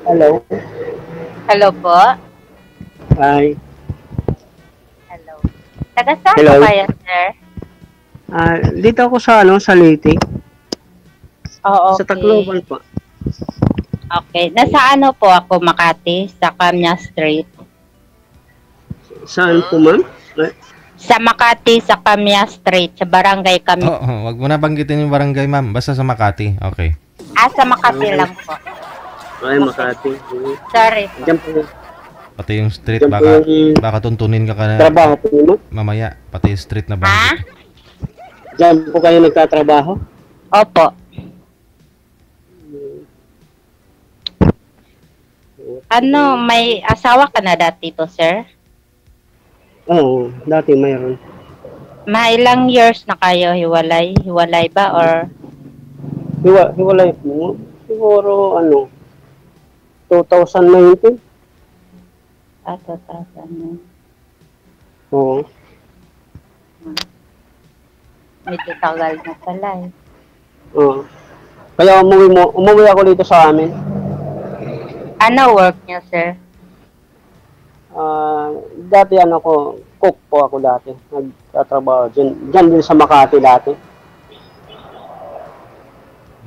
Hello. Hello po. Hi. Hello. Taga saan po Hello. kayo, sir? Dito ako sa sa Leyte, Oh, sa Tacloban okay. po. Okay. Nasa ano po ako, Makati, sa Camia Street. Saan po, ma'am? Ay, Sa Makati, sa Camia Street, sa Barangay Camia. Wag mo na banggitin yung barangay, ma'am. Basta sa Makati. Okay. Sa Makati lang po. Makati. Sorry po. Diyan po, Pati yung street, diyan po baka, yung baka tuntunin ka trabaho po mo. mamaya. Pati yung street na Ha? banggit. Diyan po kayo nagtatrabaho. Opo. Ano, may asawa ka na dati po, sir? Oo, dati mayroon. Ilang years na kayo hiwalay? Hiwalay ba or Hiwalay po. Siguro, 2019. 2000? Oo. Medyo tagal na pala eh. Oo. Kaya umuwi ako dito sa amin. Ano work niyo, sir? Dati cook po ako dati. Nagtatrabaho diyan din sa Makati dati,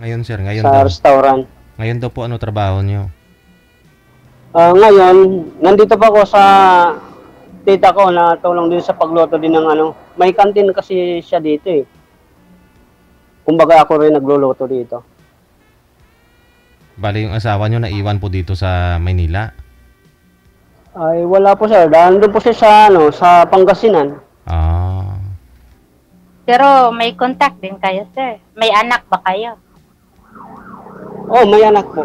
Ngayon, sir. Ngayon sa daw. restaurant. Ngayon daw po ano trabaho nyo? Ngayon, nandito pa ako sa tita ko na tulong din sa pagluto din ng may kantin kasi siya dito eh. Kumbaga ako rin nagluluto dito. Bali yung asawa nyo naiwan po dito sa Maynila. Ay, wala po sir. Nandun po siya sa, sa Pangasinan. Ah. Pero may contact din kayo, sir. May anak ba kayo? Oh, may anak po.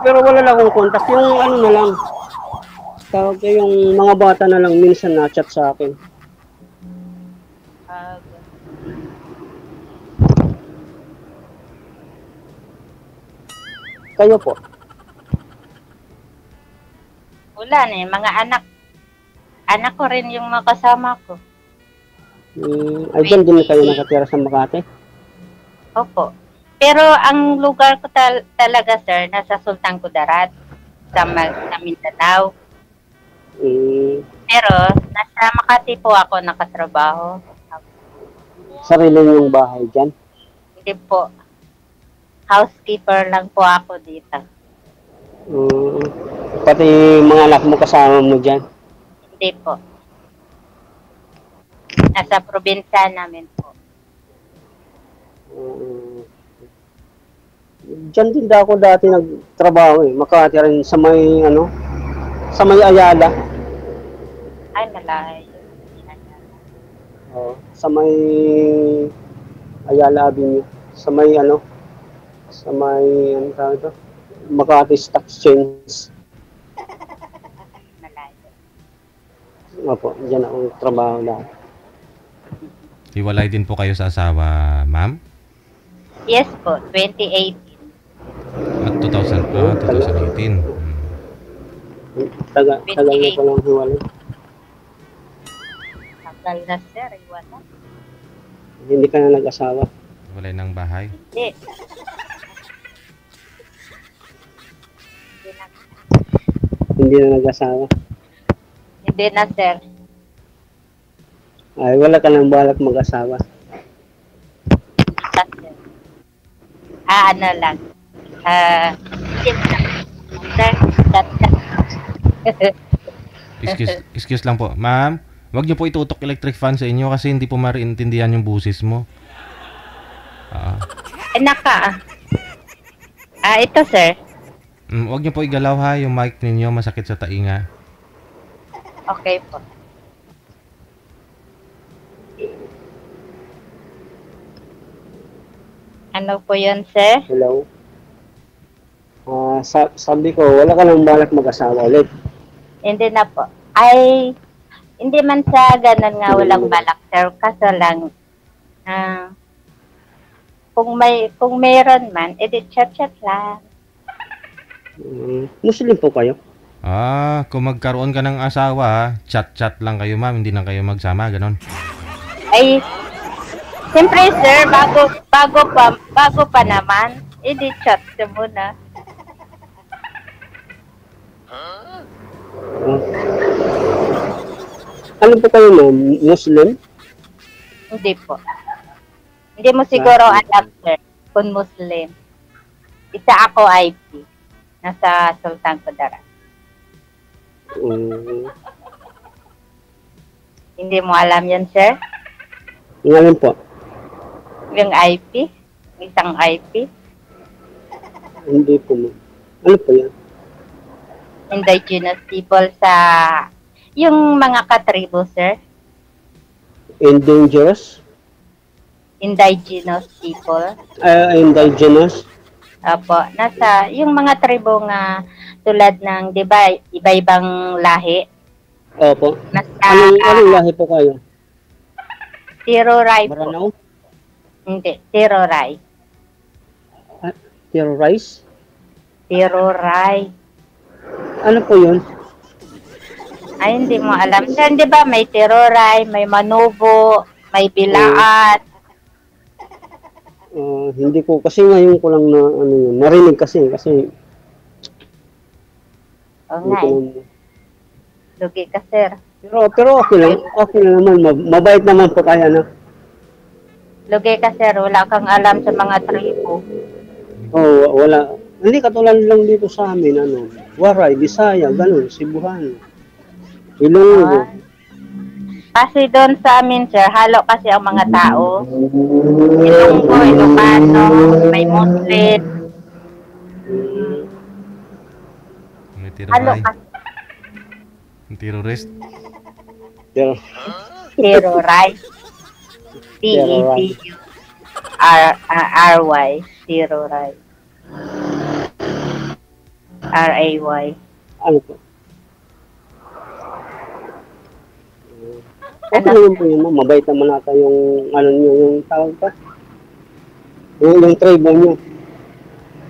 Pero wala lang akong contact. Yung na lang. Tawag ko yung mga bata na lang minsan na-chat sa akin. Kayo po? Wala na eh. Mga anak. Anak ko rin yung mga kasama ko. Ay, dyan din kayo nakatira sa Makati? Opo. Pero ang lugar ko talaga, sir, nasa Sultan Kudarat, sa Mindanao. Pero nasa Makati po ako nakatrabaho. Sarili niyong bahay dyan? Hindi po. Housekeeper lang po ako dito. Pati mga anak mo kasama mo dyan? Hindi po. Nasa probinsya namin po. Diyan din ako dati nagtrabaho eh. Makati rin sa may sa may Ayala. Ay, malayo. Sa may Ayala Avenue. Sa may sa may tawag ito? Makati Stock Exchange. Malayo. Opo, diyan ako trabaho dati. Hiwalay din po kayo sa asawa, ma'am? Yes po, 2018. At 2018. Tagal na ko lang hiwalay. Tagal na, sir. Iwala. Hindi ka na nag-asawa. Hiwalay ng bahay. Hindi. Hindi na nag-asawa. Hindi na, sir. Ay, wala ka nang balak mag-asawa. Sir. Ano lang. Yes lang. Sir, Excuse lang po. Ma'am, wag niyo po itutok electric fan sa inyo kasi hindi po mariintindihan yung busis mo. Ito, sir. Wag niyo po igalaw ha, yung mic ninyo masakit sa tainga. Okay po. Ano po yun, sir? Hello? Sabi ko, wala ka nang balak mag-asawa ulit. Hindi na po. Ay, hindi man sa ganun nga walang balak, sir. Kaso lang, kung mayroon man, edi chat-chat lang. Muslim po kayo? Kung magkaroon ka ng asawa, chat-chat lang kayo ma'am, hindi na kayo magsama, ganon. Ay, siyempre sir, bago pa naman, edi chat ka muna. Ah, ano po kayo, ma'am? Muslim? Hindi po. Hindi mo siguro alam, sir, kung Muslim. Isa ako IP. Nasa Sultan Kudarat. Um, Hindi mo alam yan, sir? ngayon po. Yung IP? Isang IP? Hindi po, ma'am. Ano po yan? Indigenous people sa... Yung mga katribo, sir? Indigenous? Indigenous people. Indigenous? Opo. Nasa... Yung mga tribo nga tulad ng, di ba, iba-ibang lahi. Opo. Nasa Anong lahi po kayo? Tiroray po. Maranao? Hindi, Tiroray. Terrorize? Tiroray. Ano po yun? Ay, hindi mo alam. Sir, di ba may Tiroray, may Manubo, may Bilaat. Hindi ko, kasi ngayon ko lang na, ano yun, narinig kasi Oo hindi nga ko eh. lang- Lugi ka, sir. pero okay lang naman, mabait naman po kaya na. Lugi ka, sir. Wala kang alam sa mga tribo. Wala. Hindi katulad lang dito sa amin, ano, Waray, Bisaya, ganun, Cebuano, Ilonggo. Kasi doon sa amin, sir, halo kasi ang mga tao. Ilonggo, Ilocano, may Muslim. May Halo tiroray. kasi. Terrorist. Pero, Tiroray. T-E-D-U-R-Y. Tiroray. R-A-Y. ano po? Okay naman po yun, ma'am. Mabait naman nata yung, ano nyo, yung tawag pa? Yung tribe nyo.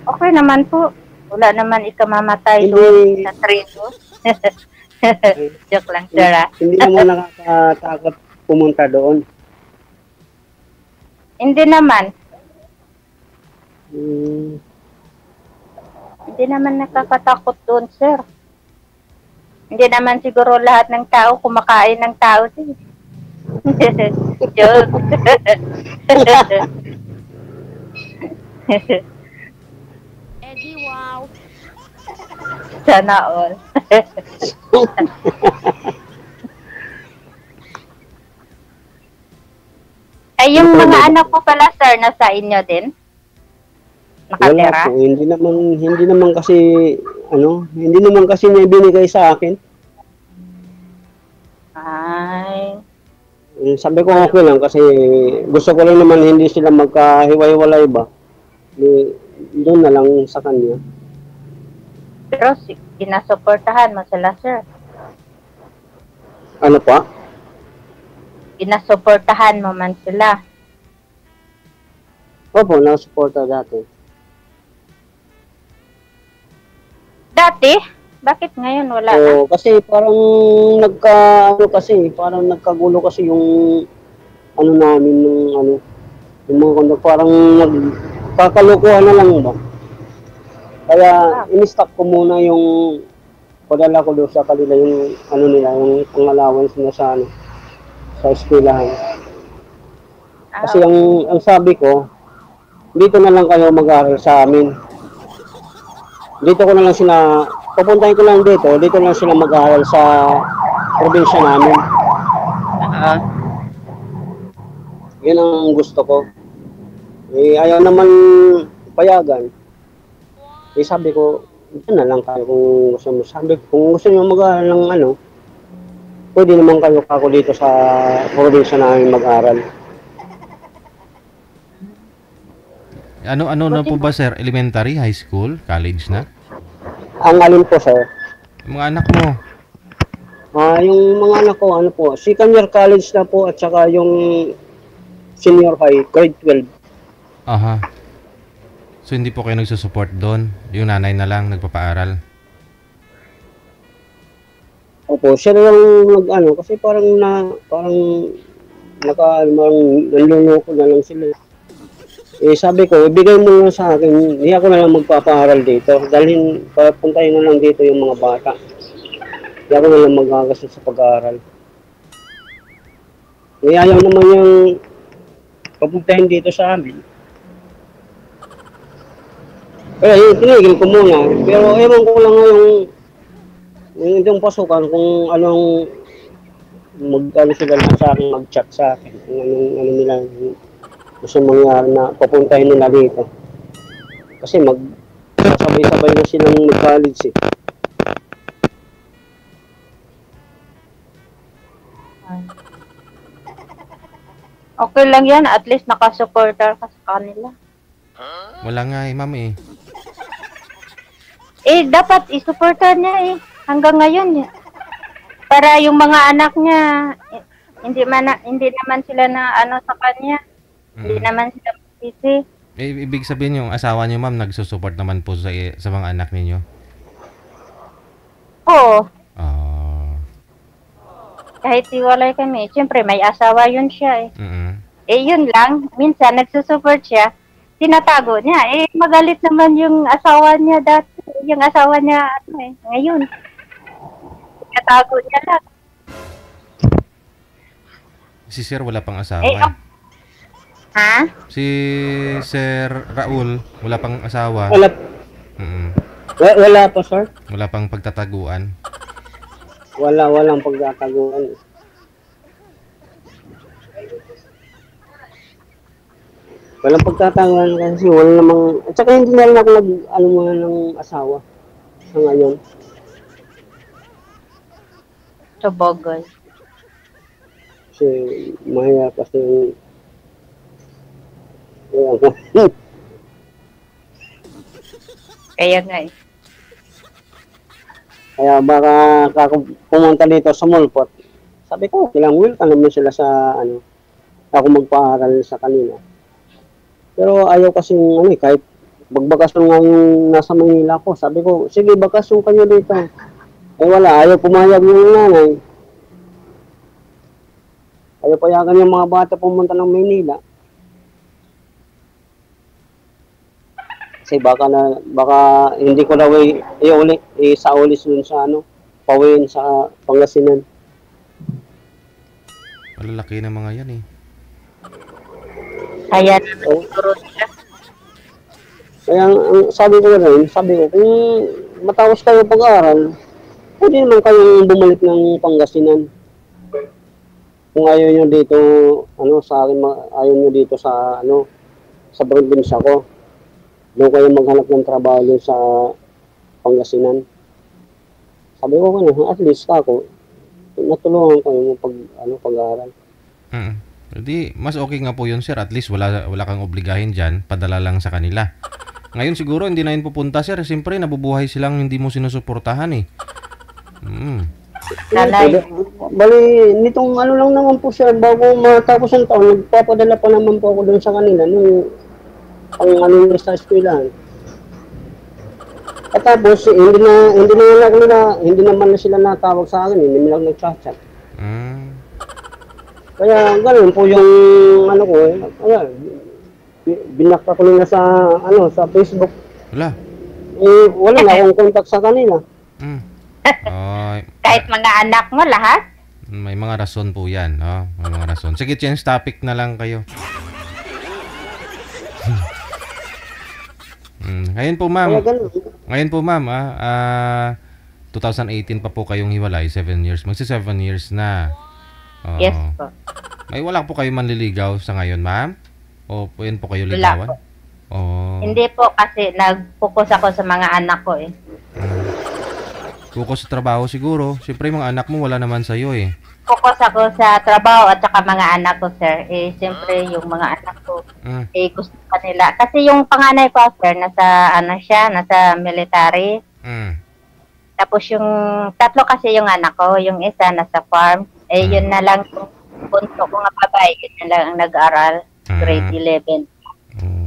Okay naman po. Wala naman ikamamatay Hindi. doon sa tribo. Joke lang, sir, ah. Hindi naman nakakatakot pumunta doon. Hindi naman. Hmm, Hindi naman nakakatakot doon, sir. Hindi naman siguro lahat ng tao kumakain ng tao, sir. Joke. Eddie, wow. Sana all. Ay, yung mga anak ko pala, sir, nasa inyo din? wala Nakatira? po. Hindi naman kasi, hindi naman kasi niya binigay sa akin. Ay. Sabi ko okay lang kasi gusto ko lang naman hindi sila magkahiwa-hiwalay ba. Doon na lang sa kanya. Pero ginasuportahan mo sila, sir. Ano pa? Ginasuportahan mo man sila. Opo, nakasuporta dati. Dati? Bakit ngayon wala na? So, kasi parang parang nagkagulo kasi yung ano namin yung mga kondo, parang nagkakalukuhan na lang ba. Kaya in-stop ko muna yung padala ko doon sa kanila yung yung pang-allowance na sa sa eskwelahan. Kasi ang sabi ko, dito na lang kayo mag-aaral sa amin. Dito ko na lang sila, pupuntahin ko lang dito na lang sila mag-aaral sa probinsya namin. Yun ang gusto ko. Ayaw naman payagan. Sabi ko, dito na lang kayo kung gusto mo. Sabi ko, kung gusto nyo mag-aaral ng pwede naman kayo ako dito sa probinsya namin mag-aaral. Ano na po ba, sir? Elementary, high school, college na? Ang alin po, sir? Yung mga anak mo. Yung mga anak ko, second year college na po at saka yung senior high, grade 12. Aha. So hindi po kayo nagsusupport doon? Yung nanay na lang nagpapaaral? Opo, siya na lang kasi parang nanluloko na lang sila. Sabi ko, ibigay mo lang sa akin, hindi ako na lang magpapaaral dito. Papuntahin na lang dito yung mga bata. Hindi ako na lang magagastos sa pag-aaral. Ayaw naman yung papuntahin dito sa amin. Kaya tinigil ko muna. Pero ewan ko lang yung itong pasukan kung anong magkano sila lang sa akin, mag-chat sa akin. Kung ano nila gusto mangyari na papuntahin nila dito. Kasi sabay-sabay na silang mag-college eh. Okay lang yan. At least nakasupporter ka sa kanila. Wala nga eh, ma'am eh. Dapat isupporter niya eh. Hanggang ngayon eh. Para yung mga anak niya, hindi naman sila na ano sa kanya. Hindi naman sila masisi. Ibig sabihin yung asawa niyo, ma'am, nagsusupport naman po sa mga anak ninyo? Oo. Kahit hiwalay kami. Siyempre, may asawa yun siya eh. Yun lang. Minsan, nagsusupport siya. Tinatago niya. Magalit naman yung asawa niya dati. Yung asawa niya, ngayon. Tinatago niya lang. Si Sir wala pang asawa eh. Ha? Si Sir Raul wala pang asawa. Wala pa, sir. Wala pang pagtataguan. Walang pagtataguan. Walang pagtataguan kasi wala namang... At saka hindi na rin ako muna ng asawa sa ngayon. Sa Bogol. Kasi mahirap kasi... Kaya nga eh. Kaya baka pumunta dito sa Molpot. Sabi ko, kailang welcome naman sila sa ako magpaaral sa kanila. Pero ayaw kasi kahit magbakasyon nga yung nasa Manila ko. Sabi ko, sige, bakasyon kayo dito. Wala, ayaw pumayag yung nanay. Ayaw payagan yung mga bata pumunta ng Manila. Kasi baka hindi ko daw isa-ulis dun sa Pawin sa Pangasinan. Malalaki na mga yan eh. Kaya siguro sila. Kaya sabi ko, kung matapos kayo pag-aaral, pwede naman kayong bumalik ng Pangasinan. Kung ayaw nyo dito, sa akin, ayaw nyo dito sa probinsya ko. Doon kayo maghanap ng trabaho doon sa Pangasinan. Sabi ko at least ako, natulungan ko yung pag-aaral. Hindi, mas okay nga po yun, sir. At least wala kang obligahin dyan. Padala lang sa kanila. Ngayon siguro hindi na yun pupunta, sir. Siyempre, nabubuhay silang hindi mo sinusuportahan eh. Bali, nitong lang naman po, sir, bago matapos ang taon, nagpapadala pa naman po ako doon sa kanila. Ang sa eskwelahan. At tapos, hindi naman na sila natawag sa akin, hindi lang nag-chat. Kaya ganoon po yung kaya binakta ko na sa Facebook. Wala. Wala na akong contact sa kanila. Kahit mga anak mo lahat? May mga rason po yan, no? May mga rason. Sige, change topic na lang kayo. Ngayon po, ma'am, 2018 pa po kayong hiwalay, 7 years. Magsi 7 years na. Yes po. May wala po kayo manliligaw sa ngayon, ma'am? O yun po kayo ligawan? Hindi po kasi nag-focus ako sa mga anak ko eh. Focus sa trabaho siguro. Siyempre mga anak mo wala naman sa'yo eh. Focus ako sa trabaho at saka mga anak ko, sir. Siyempre yung mga anak ko, gusto pa nila. Kasi yung panganay ko, sir, nasa military. Tapos yung tatlo kasi yung anak ko, yung isa nasa farm. Yun na lang yung punto ko nga babae, yun na lang ang nag-aral. Grade 11.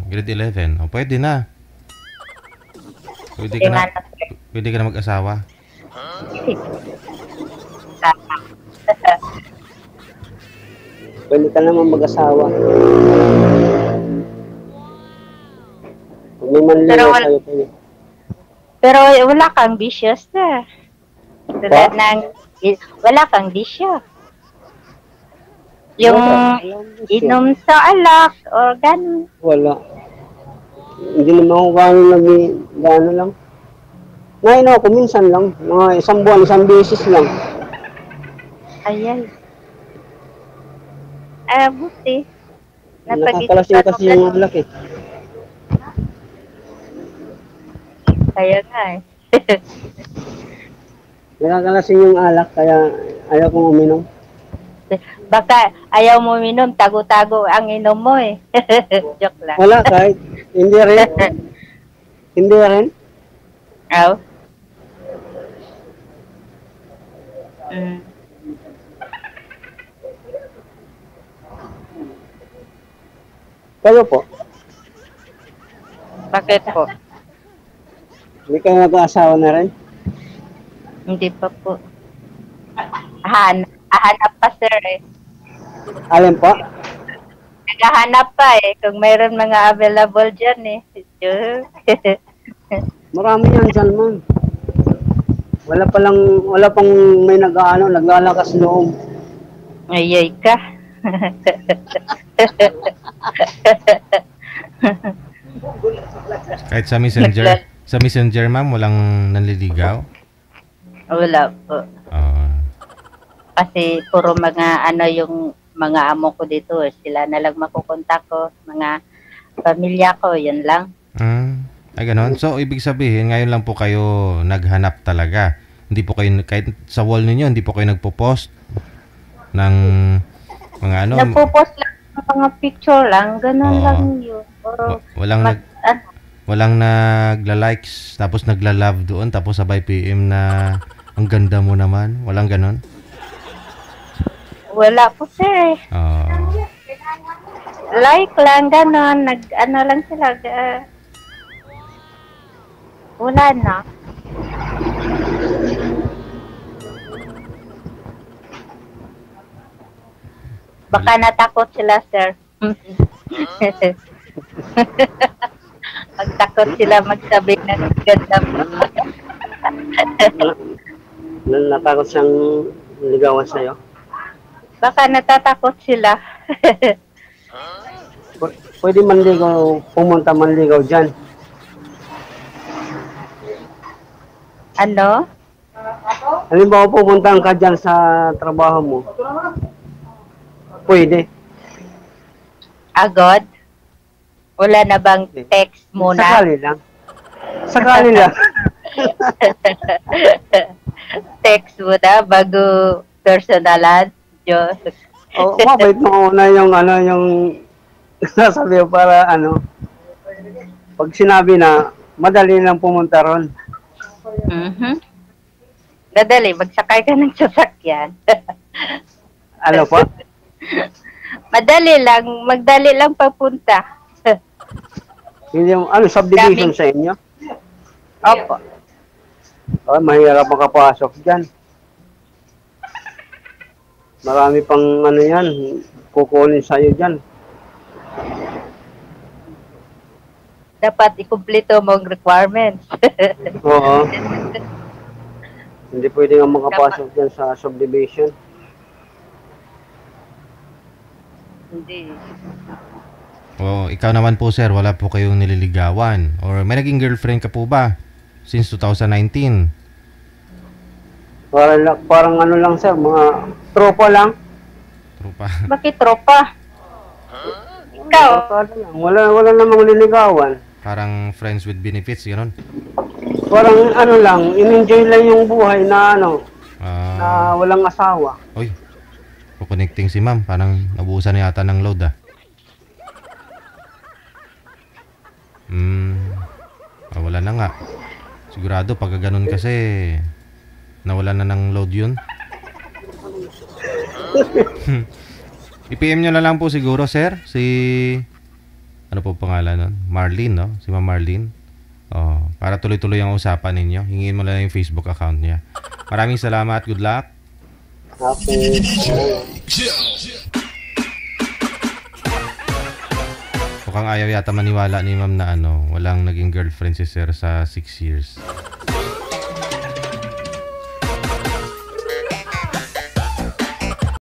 Grade 11? Pwede na. Pwede ka na mag-asawa. Pwede ka naman mag-asawa. May manliligaw sa'yo. Pero wala kang bisyo, sir. Tulad ng, wala kang bisyo. Yung inom sa alak or ganun. Wala. Hindi naman ako gano'n lang. Nainom ako minsan lang. Mga isang buwan, isang beses lang. Ayan. Buti. Nakakalasing kasi yung alak eh. Kaya nga eh. Nakakalasing yung alak, kaya ayaw kong uminom. Baka ayaw mo minom, tago-tago ang inom mo eh. Joke lang. Wala, kahit hindi rin. Hindi rin. Aw. Mm. Kayo po, Bakit po? hindi kayo nag-aasawa na rin? Hindi pa po. Hahanap pa sir eh. Alin po? Naghahanap pa eh. Kung mayroon mga available dyan eh. Marami yan dyan, ma'am. Wala pang may naglalakas loob. Ayay ka. Kahit sa messenger ma'am, walang nanliligaw? Wala po. Kasi puro mga yung mga amo ko dito, sila na lang makukontak ko, mga pamilya ko, yun lang. Ay ganon. So ibig sabihin ngayon lang po kayo naghanap talaga. Hindi po kayo kahit sa wall ninyo, hindi po kayo nagpo-post ng mga Nagpo-post lang ng mga picture lang, ganun lang yun. Pero walang nagla-likes tapos nagla-love doon tapos sabay PM na ang ganda mo naman. Walang ganon. Wala po sir. Like lang, gano'n. Lang sila. Wala na. Baka natakot sila, sir. Magtakot sila magsabi ng ganda mo. Natakot siyang ligawan sa'yo? Baka natatakot sila. Pwede pumunta manligaw dyan. Ano? Halimbawa pupunta ka dyan sa trabaho mo. Pwede. Agad? Wala na bang text muna? Sakali lang. Text muna bago personalan. Diyos. Mabait mo una yung sasabi para pag sinabi na madali lang pumunta ron. Madali, magsakay ka ng sasakyan. Ano po? Magdali lang papunta. Hindi subdivision sa inyo? Opo. Mahirap makapasok dyan. Marami pang yan, kukunin sa'yo dyan. Dapat ikumpleto mo ang requirements. Oo. Hindi pwede nga makapasok dyan sa subdivision. Hindi. Ikaw naman po sir, wala po kayong nililigawan or may naging girlfriend ka po ba since 2019? Parang lang sir, mga tropa lang. Tropa? Bakit tropa? Ikaw? Wala namang liligawan. Parang friends with benefits, gano'n? Parang lang, in-enjoy lang yung buhay na na walang asawa. Uy, connecting si ma'am. Parang nabuhusan na yata ng load wala na nga. Sigurado pag ganun kasi nawala na ng load yun. I-PM nyo na lang po siguro sir ano po pangalan nun? Marlene, no? Si Ma'am Marlene. Para tuloy-tuloy ang usapan ninyo. Hingin mo lang yung Facebook account niya. Maraming salamat. Good luck. Okay. Mukhang ayaw yata maniwala ni ma'am na walang naging girlfriend si sir sa 6 years.